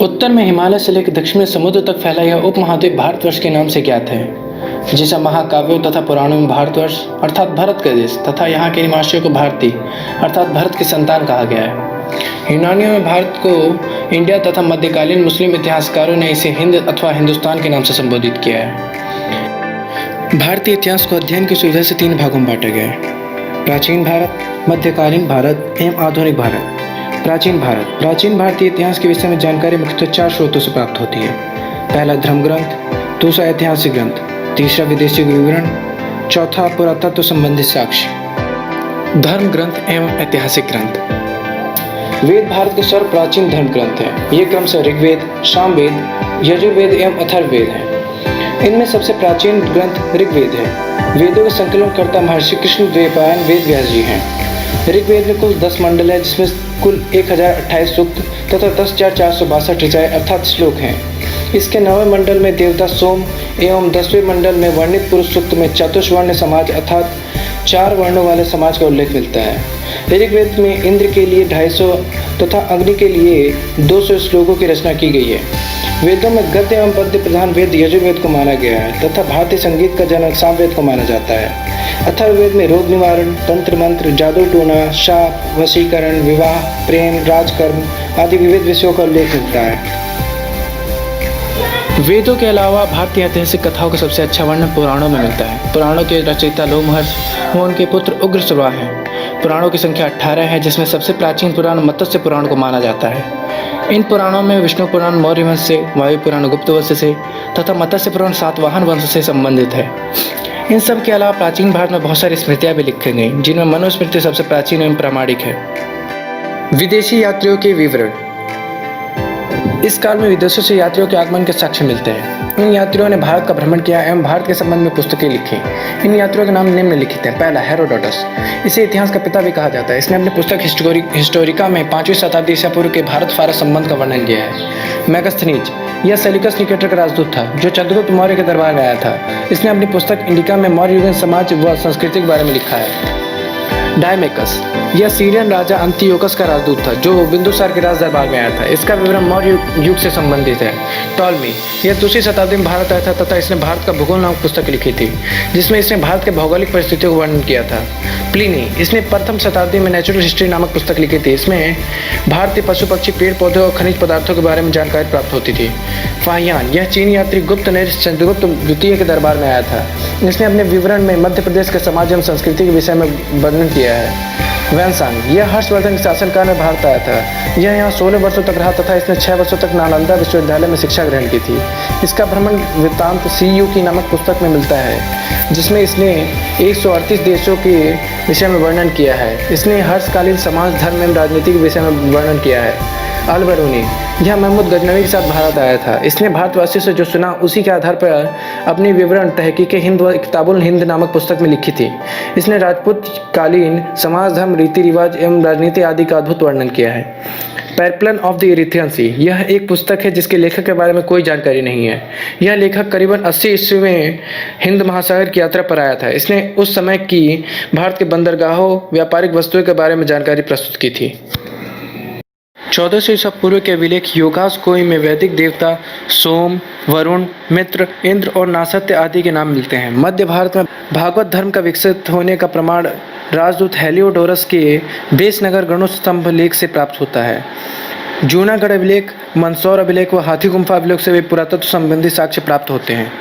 उत्तर में हिमालय से लेकर दक्षिण में समुद्र तक फैला यह उपमहाद्वीप भारतवर्ष के नाम से ज्ञात है, जिसे महाकाव्यों तथा पुराणों में भारतवर्ष अर्थात भरत का देश तथा यहाँ के निवासियों को भारतीय अर्थात भरत की संतान कहा गया है। यूनानियों में भारत को इंडिया तथा मध्यकालीन मुस्लिम इतिहासकारों ने इसे हिंद अथवा हिंदुस्तान के नाम से संबोधित किया है। भारतीय इतिहास को अध्ययन की सुविधा से 3 भागों में बांटा गया है: प्राचीन भारत, मध्यकालीन भारत एवं आधुनिक भारत। प्राचीन भारतीय इतिहास के विषय में जानकारी मुख्यतः 4 स्रोतों से प्राप्त होती है। पहला धर्म ग्रंथ, दूसरा ऐतिहासिक ग्रंथ, तीसरा विदेशी विवरण, चौथा पुरातत्व संबंधित साक्ष्य। धर्म ग्रंथ एवं ऐतिहासिक ग्रंथ। वेद भारत के सर्व प्राचीन धर्म ग्रंथ हैं। ये क्रमशः ऋग्वेद, सामवेद, यजुर्वेद एवं अथर्ववेद हैं। इनमें सबसे प्राचीन ग्रंथ ऋग्वेद है। वेदों के संकलनकर्ता महर्षि कृष्ण द्वैपायन वेद व्यास जी हैं। ऋग्वेद में कुल 10 मंडल है, जिसमें कुल 1028 सूक्त तथा 10,462 ऋचाएँ अर्थात श्लोक हैं। इसके 9वें मंडल में देवता सोम एवं 10वें मंडल में वर्णित पुरुष सूक्त में चतुष्वर्ण समाज अर्थात 4 वर्णों वाले समाज का उल्लेख मिलता है। ऋग्वेद में इंद्र के लिए 250 तथा अग्नि के लिए 200 श्लोकों की रचना की गई है। वेदों में गद्य एवं पद्य प्रधान वेद यजुर्वेद को माना गया है तथा भारतीय संगीत का जनक सामवेद को माना जाता है। अथर्ववेद में रोग निवारण, तंत्र मंत्र, जादू टोना, शाप, वशीकरण, विवाह, प्रेम, राजकर्म आदि विविध विषयों का उल्लेख मिलता है। वेदों के अलावा भारतीय ऐतिहासिक कथाओं का सबसे अच्छा वर्णन पुराणों में मिलता है। पुराणों के रचयिता लोमहर्ष व उनके पुत्र उग्रश्रवा हैं। पुराणों की संख्या 18 है, जिसमें सबसे प्राचीन पुराण मत्स्य पुराण को माना जाता है। इन पुराणों में विष्णु पुराण मौर्य वंश से, वायु पुराण गुप्त वंश से तथा मत्स्य पुराण सातवाहन वंश से संबंधित है। इन सब के अलावा प्राचीन भारत में बहुत सारी स्मृतियाँ भी लिखी गई, जिनमें मनुस्मृति सबसे प्राचीन एवं प्रामाणिक है। विदेशी यात्रियों के विवरण। इस काल में विदेशों से यात्रियों के आगमन के साक्ष्य मिलते हैं। इन यात्रियों ने भारत का भ्रमण किया एवं भारत के संबंध में पुस्तकें लिखी। इन यात्रियों के नाम निम्नलिखित हैं। पहला, हेरोडोटस। इसे इतिहास का पिता भी कहा जाता है। इसने अपनी पुस्तक हिस्टोरिका में 5वीं शताब्दी ईसा पूर्व के भारत फारस संबंध का वर्णन किया है। मैगस्थनीज, यह सेल्यूकस निकेटर का राजदूत था, जो चंद्रगुप्त मौर्य के दरबार में आया था। इसने अपनी पुस्तक इंडिका में मौर्य युगीन समाज व संस्कृति के बारे में लिखा है। डायमेकस, यह सीरियन राजा अंतियोकस का राजदूत था, जो बिंदुसार के राज दरबार में आया था। इसका विवरण मौर्य युग से संबंधित है। टॉलमी, यह दूसरी शताब्दी में भारत आया था तथा इसने भारत का भूगोल नामक पुस्तक लिखी थी, जिसमें इसने भारत के भौगोलिक परिस्थितियों का वर्णन किया था। प्लिनी, इसने प्रथम शताब्दी में नेचुरल हिस्ट्री नामक पुस्तक लिखी थी। इसमें भारतीय पशु पक्षी, पेड़ पौधे और खनिज पदार्थों के बारे में जानकारी प्राप्त होती थी। फाहियान, यह चीनी यात्री गुप्त नरेश चंद्रगुप्त द्वितीय के दरबार में आया था। इसने अपने विवरण में मध्य प्रदेश के समाज एवं संस्कृति के विषय में वर्णन किया है। वैनसांग, यह हर्षवर्धन के शासनकाल में भारत आया था। यह यहाँ 16 वर्षों तक रहा तथा इसने 6 वर्षों तक नालंदा विश्वविद्यालय में शिक्षा ग्रहण की थी। इसका भ्रमण वृत्तांत CU की नामक पुस्तक में मिलता है, जिसमें इसने 138 देशों के विषय में वर्णन किया है। इसने हर्षकालीन समाज, धर्म एवं राजनीति के विषय में वर्णन किया है। अल-बरूनी, यह महमूद गजनवी के साथ भारत आया था। इसने भारतवासियों से जो सुना उसी के आधार पर अपनी विवरण तहकीक हिंद व किताबुल हिंद नामक पुस्तक में लिखी थी। इसने राजपूत कालीन समाज, धर्म, रीति रिवाज एवं राजनीति आदि का अद्भुत वर्णन किया है। पेरिप्लन ऑफ द इरिथ्रियन सी, यह एक पुस्तक है जिसके लेखक के बारे में कोई जानकारी नहीं है। यह लेखक करीबन 80 ईस्वी में हिंद महासागर की यात्रा पर आया था। इसने उस समय की भारत के बंदरगाहों, व्यापारिक वस्तुओं के बारे में जानकारी प्रस्तुत की थी। 1400 ईसा पूर्व के अभिलेख योगास कोई में वैदिक देवता सोम, वरुण, मित्र, इंद्र और नासत्य आदि के नाम मिलते हैं। मध्य भारत में भागवत धर्म का विकसित होने का प्रमाण राजदूत हेलियोडोरस के बेसनगर गणोत्स्तंभ लेख से प्राप्त होता है। जूनागढ़ अभिलेख, मंदसौर अभिलेख व हाथी गुम्फा अभिलेख से भी पुरातत्व संबंधी साक्ष्य प्राप्त होते हैं।